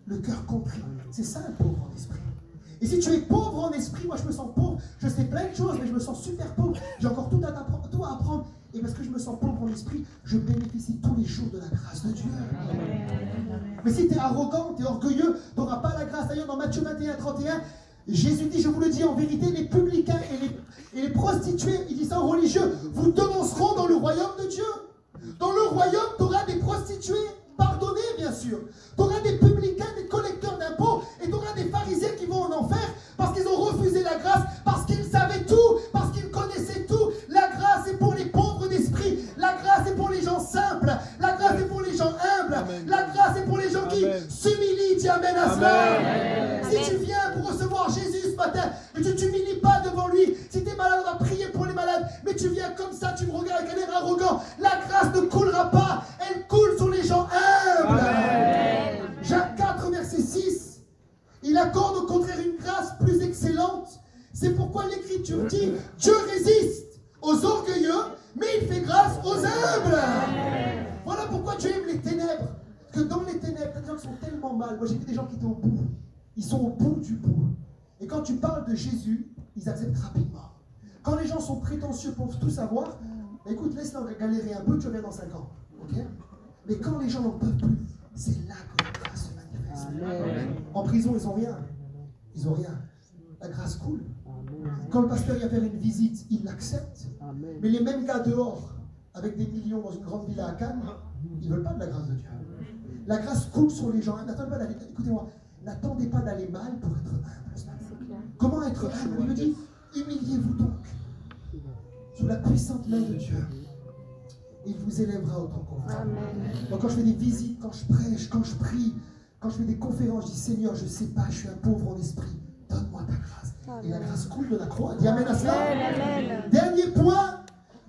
le cœur contrit. C'est ça un pauvre en esprit. Et si tu es pauvre en esprit, moi je me sens pauvre, je sais plein de choses, mais je me sens super pauvre, j'ai encore tout à apprendre. Et parce que je me sens pauvre en esprit, je bénéficie tous les jours de la grâce de Dieu. Mais si tu es arrogant, tu es orgueilleux, tu n'auras pas la grâce. D'ailleurs, dans Matthieu 21, 31, Jésus dit, je vous le dis en vérité, les publicains et les prostituées, il dit ça aux religieux, vous devanceront dans le royaume de Dieu. Dans le royaume, tu auras des prostituées, pardonnées bien sûr. Tu auras des publicains, des collecteurs d'impôts, et tu auras des pharisiens qui vont en enfer parce qu'ils ont refusé la grâce, parce qu'ils savaient tout, parce qu'ils connaissaient tout. La grâce est pour les pauvres d'esprit, la grâce est pour les gens simples, la grâce est pour les gens humbles, Amen. La grâce est pour les gens qui s'humilient. Dis Amen à cela. Si tu viens pour recevoir Jésus ce matin, et tu ne t'humilies pas devant lui, si tu es malade, on va prier pour les malades, mais tu viens comme ça, tu me regardes avec un air arrogant, la grâce ne coulera pas, elle coule sur les gens humbles. Amen. Jacques 4, verset 6, il accorde au contraire une grâce plus excellente. C'est pourquoi l'Écriture dit, Dieu résiste aux orgueilleux, mais il fait grâce aux humbles. Amen. Voilà pourquoi Dieu aime les ténèbres. Parce que dans les ténèbres, il y a des gens qui sont tellement mal. Moi j'ai vu des gens qui étaient au bout. Ils sont au bout du bout. Et quand tu parles de Jésus, ils acceptent rapidement. Quand les gens sont prétentieux pour tout savoir, écoute, laisse-leur galérer un peu, tu reviens dans 5 ans. Okay? Mais quand les gens n'en peuvent plus, c'est là que la grâce se manifeste. Amen. En prison, ils n'ont rien. Ils n'ont rien. La grâce coule. Quand le pasteur vient faire une visite, il l'accepte. Mais les mêmes gars dehors, avec des millions dans une grande villa à Cannes, ils ne veulent pas de la grâce de Dieu. La grâce coule sur les gens. Écoutez-moi, n'attendez pas d'aller mal pour être humble. Comment être humble? Il me dit, humiliez-vous donc sous la puissante main de Dieu. Il vous élèvera autant qu'on veut. Donc quand je fais des visites, quand je prêche, quand je prie, quand je fais des conférences, je dis Seigneur, je ne sais pas, je suis un pauvre en esprit. Donne-moi ta grâce. Et la grâce coule de la croix. Dis Amen à cela. Amen. Dernier point,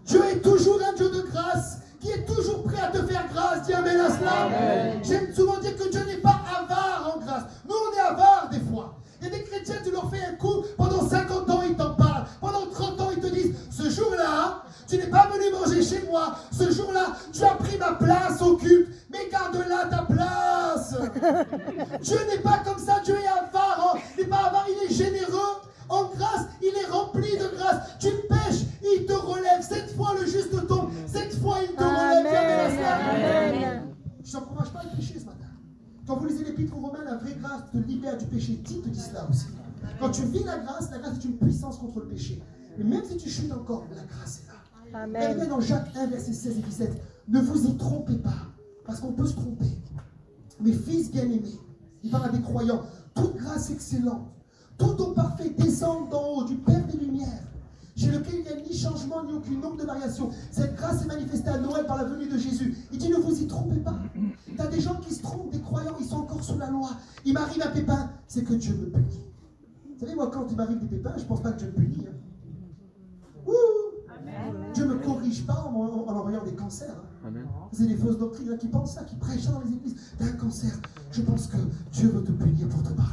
Dieu est toujours un Dieu de grâce qui est toujours prêt à te faire grâce. Dis Amen à cela. J'aime souvent dire que Dieu n'est pas avare en grâce. Nous, on est avare des fois. Il y a des chrétiens, tu leur fais un coup, pendant 50 ans, ils t'en parlent. Pendant 30 ans, ils te disent, ce jour-là, tu n'es pas venu manger chez moi. Ce jour-là, tu as pris ma place au culte. Mais garde là ta place. Dieu n'est pas comme ça. Dieu est avare. Il n'est pas avare, il est généreux. En grâce, il est rempli de grâce. Tu pêches, il te relève. 7 fois le juste tombe. 7 fois il te relève. Amen. Je ne t'encourage pas à pécher ce matin. Quand vous lisez l'Épître aux Romains, la vraie grâce te libère du péché. Tite te dit cela aussi. Quand tu vis la grâce est une puissance contre le péché. Mais même si tu chutes encore, la grâce est là. Amen. Elle dans Jacques 1, verset 16 et 17. Ne vous y trompez pas, parce qu'on peut se tromper. Mes fils bien-aimés, il parle à des croyants, toute grâce excellente, tout don parfait descend d'en haut, du Père des Lumières, chez lequel il n'y a ni changement, ni aucune nombre de variation. Cette grâce est manifestée à Noël par la venue de Jésus. Il dit, ne vous y trompez pas. Tu as des gens qui se trompent, des croyants, ils sont encore sous la loi. Il m'arrive un pépin, c'est que Dieu me punit. Vous savez, moi, quand il m'arrive des pépins, je ne pense pas que Dieu me punit. Dieu ne me corrige pas en envoyant des cancers. C'est des fausses doctrines là, qui pensent ça, qui prêchent dans les églises. T'as un cancer, je pense que Dieu veut te punir pour te parler.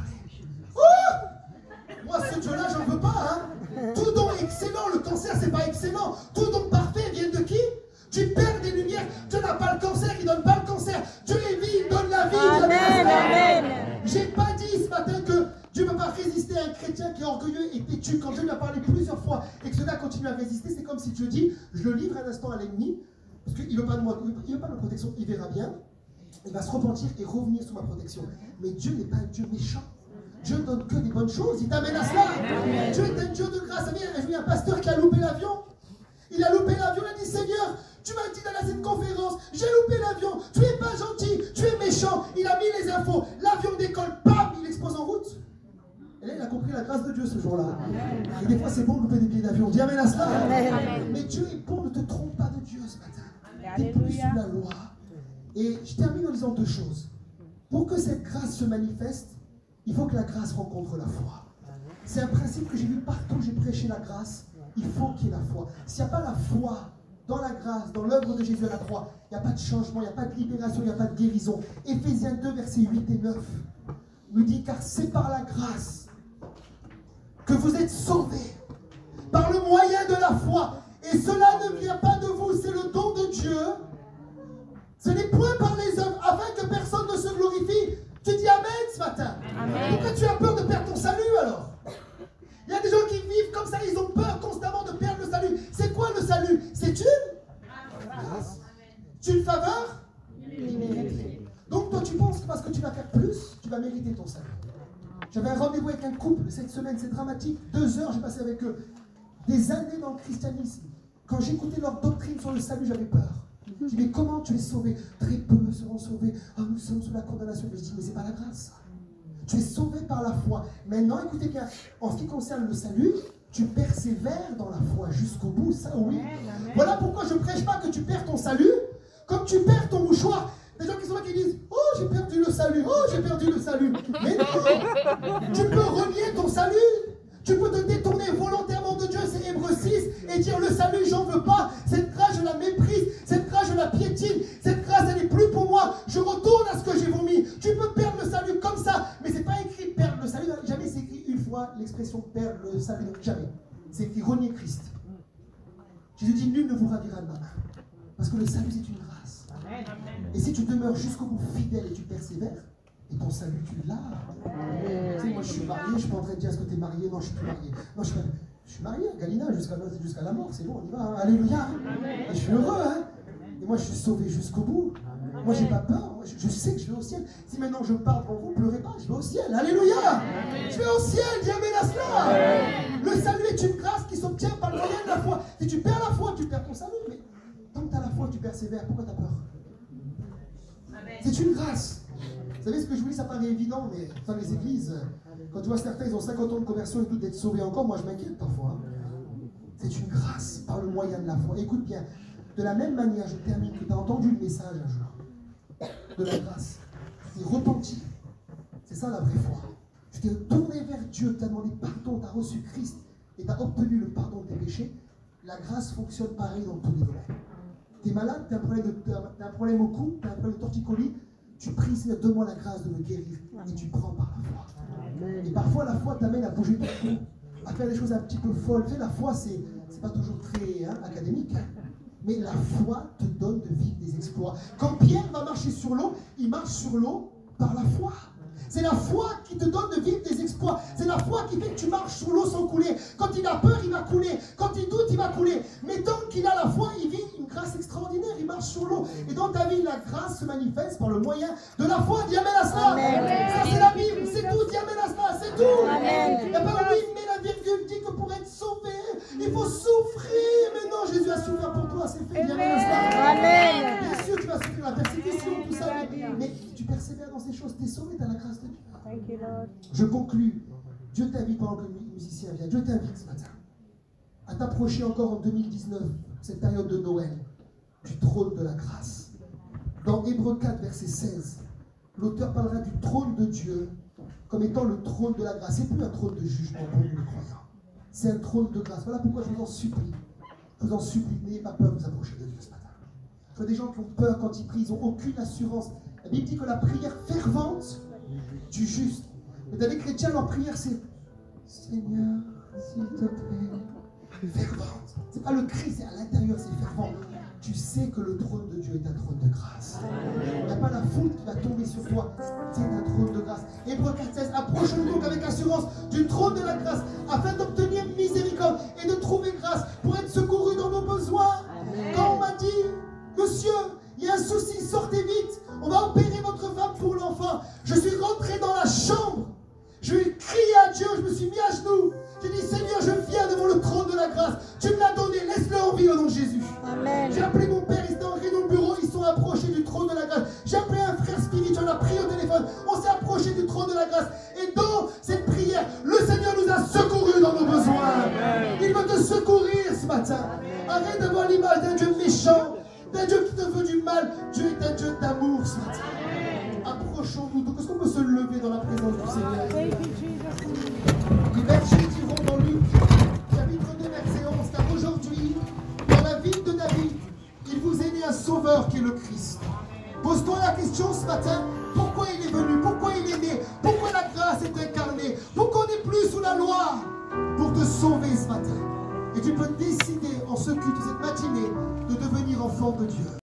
Moi, ce Dieu-là, j'en veux pas. Tout don est excellent, le cancer, c'est pas excellent. Tout don parfait vient de qui? Du Père des Lumières. Dieu n'a pas le cancer, il donne pas le cancer. Dieu est vie, il donne la vie. Amen. J'ai pas dit ce matin que Dieu ne peut pas résister à un chrétien qui est orgueilleux et têtu. Quand Dieu lui a parlé plusieurs fois et que cela continue à résister, c'est comme si Dieu dit, je le livre un instant à l'ennemi, parce qu'il ne veut pas de moi, il veut pas de ma protection, il verra bien, il va se repentir et revenir sous ma protection. Mais Dieu n'est pas un Dieu méchant. Dieu ne donne que des bonnes choses, il t'amène à cela. Dieu est un Dieu de grâce. Il y a un pasteur qui a loupé l'avion. Il a loupé l'avion, il a dit, Seigneur, tu m'as dit d'aller à cette conférence, j'ai loupé l'avion, tu es pas gentil, tu es méchant. Il a mis les infos, l'avion décolle, bam, il explose en route. Et là, il a compris la grâce de Dieu ce jour-là. Et des fois, c'est bon de louper des billets d'avion. Dis amen à cela. Mais Dieu est bon, ne te trompe pas de Dieu ce matin. Tu n'es plus sous la loi. Et je termine en disant deux choses. Pour que cette grâce se manifeste, il faut que la grâce rencontre la foi. C'est un principe que j'ai vu partout où j'ai prêché la grâce. Il faut qu'il y ait la foi. S'il n'y a pas la foi dans la grâce, dans l'œuvre de Jésus à la croix, il n'y a pas de changement, il n'y a pas de libération, il n'y a pas de guérison. Éphésiens 2, versets 8 et 9 nous dit, car c'est par la grâce que vous êtes sauvés, par le moyen de la foi. Et cela ne vient pas de vous, c'est le don de Dieu. Ce n'est point par les œuvres, afin que personne ne se glorifie. Tu dis amen ce matin. Amen. Pourquoi tu as peur de perdre ton salut alors? Il y a des gens qui vivent comme ça, ils ont peur constamment de perdre le salut. C'est quoi le salut? C'est une grâce. C'est une faveur. Donc toi tu penses que parce que tu vas faire plus, tu vas mériter ton salut. J'avais un rendez-vous avec un couple cette semaine, c'est dramatique. 2 heures, j'ai passé avec eux. Des années dans le christianisme. Quand j'écoutais leur doctrine sur le salut, j'avais peur. Je dis, mais comment tu es sauvé? Très peu seront sauvés. Oh, nous sommes sous la condamnation. Mais je dis, mais c'est pas la grâce. Tu es sauvé par la foi. Maintenant, écoutez bien, en ce qui concerne le salut, tu persévères dans la foi jusqu'au bout. Ça, oui. Voilà pourquoi je ne prêche pas que tu perds ton salut, comme tu perds ton mouchoir. Des gens qui sont là qui disent, oh, j'ai perdu le salut, oh, j'ai perdu le salut. Mais non, tu peux renier ton salut. Tu peux te détourner volontairement de Dieu, c'est Hébreux 6, et dire le salut, j'en veux pas. Cette grâce, je la méprise. Cette grâce, je la piétine. Cette grâce, elle n'est plus pour moi. Je retourne à ce que j'ai vomi. Tu peux perdre le salut comme ça, mais c'est pas écrit perdre le salut. Jamais c'est écrit une fois l'expression perdre le salut. Jamais. C'est écrit renier Christ. Jésus dit, nul ne vous ravira de ma main. Parce que le salut, c'est une grâce. Et si tu demeures jusqu'au bout fidèle et tu persévères, et ton salut, tu l'as. Tu sais, moi, je suis marié, je ne suis pas en train de dire, est-ce que tu es marié? Non, je ne suis plus marié. Non, je suis marié, Galina, jusqu'à la mort, c'est bon, on y va. Hein. Alléluia. Et je suis heureux, hein. Et moi, je suis sauvé jusqu'au bout. Moi, j'ai pas peur. Moi, je sais que je vais au ciel. Si maintenant je parle pour vous, pleurez pas, je vais au ciel. Alléluia. Je vais au ciel, dis amen à cela. Le salut est une grâce qui s'obtient par le moyen de la foi. Si tu perds la foi, tu perds ton salut. Mais tant que tu as la foi, tu persévères. Pourquoi tu as peur? C'est une grâce. Vous savez ce que je vous dis, ça paraît évident, mais dans les églises, quand tu vois certains, ils ont 50 ans de conversion et tout d'être sauvés encore, moi je m'inquiète parfois. C'est une grâce par le moyen de la foi. Écoute bien, de la même manière, je termine, que tu as entendu le message un jour de la grâce. Tu t'es repenti. C'est ça la vraie foi. Tu t'es tourné vers Dieu, tu as demandé pardon, tu as reçu Christ et tu as obtenu le pardon de tes péchés. La grâce fonctionne pareil dans tous les domaines. Tu es malade, tu as un problème au cou, tu as un problème de torticolis. Tu pries, Seigneur, donne-moi la grâce de me guérir. Et tu prends par la foi. Et parfois, la foi t'amène à bouger ton cou, à faire des choses un petit peu folles. Tu sais, la foi, c'est pas toujours très académique. Mais la foi te donne de vivre des exploits. Quand Pierre va marcher sur l'eau, il marche sur l'eau par la foi. C'est la foi qui te donne de vivre des exploits. C'est la foi qui fait que tu marches sur l'eau sans couler. Quand il a peur, il va couler. Quand il doute, il va couler. Mais tant qu'il a la foi, il vit une grâce extraordinaire. Il marche sur l'eau. Et dans ta vie, la grâce se manifeste par le moyen de la foi. Dis amen à cela. Ça, c'est la Bible. C'est tout. Dis amen à cela. C'est tout. Il n'y a pas oui, mais la virgule dit que pour être sauvé, il faut souffrir. Mais non, Jésus a souffert pour toi. C'est fait. Dis amen à cela. Bien sûr, tu vas souffrir la persécution, tout ça. Mais tu persévères dans ces choses. Tu es sauvé, tu as la grâce de Dieu. Je conclus. Dieu t'invite pendant que le musicien vient. Dieu t'invite ce matin à t'approcher encore en 2019, cette période de Noël, du trône de la grâce. Dans Hébreux 4, verset 16, l'auteur parlera du trône de Dieu comme étant le trône de la grâce. C'est plus un trône de jugement pour nous les croyants. C'est un trône de grâce. Voilà pourquoi je vous en supplie. Je vous en supplie, n'ayez pas peur de vous approcher de Dieu ce matin. Il y a des gens qui ont peur quand ils prient, ils n'ont aucune assurance. La Bible dit que la prière fervente du juste. Mais dans les chrétiens, leur prière, c'est Seigneur, s'il te plaît, fervente. C'est pas le cri, c'est à l'intérieur, c'est fervent. Tu sais que le trône de Dieu est un trône de grâce. Il n'y a pas la foudre qui va tomber sur toi. C'est un trône de grâce. Hébreux 4:16, approchons-nous donc avec assurance du trône de la grâce, afin d'obtenir miséricorde et de trouver grâce pour être secourus dans nos besoins. Quand on m'a dit, monsieur, il y a un souci, sortez vite, on va opérer votre femme pour l'enfant. Je suis rentré dans la chambre, je lui ai crié à Dieu, je me suis mis à genoux. J'ai dit, Seigneur, je viens devant le trône de la grâce. Tu me l'as donné, laisse-le en vie au nom de Jésus. J'ai appelé mon père. approché du trône de la grâce. J'ai appelé un frère spirituel, on a prié au téléphone, on s'est approché du trône de la grâce. Et dans cette prière, le Seigneur nous a secourus dans nos besoins. Il veut te secourir ce matin. Arrête d'avoir l'image d'un Dieu méchant, d'un Dieu qui te veut du mal. Dieu est un Dieu d'amour ce matin. Approchons-nous. Donc, est-ce qu'on peut se lever dans la présence du Seigneur? Les bergers diront dans Luc, chapitre 2, verset 11, car aujourd'hui, dans la ville de David, il vous est né un sauveur qui est le Christ. Pose-toi la question ce matin, pourquoi il est venu, pourquoi il est né, pourquoi la grâce est incarnée, pourquoi on n'est plus sous la loi, pour te sauver ce matin. Et tu peux décider en ce culte, cette matinée, de devenir enfant de Dieu.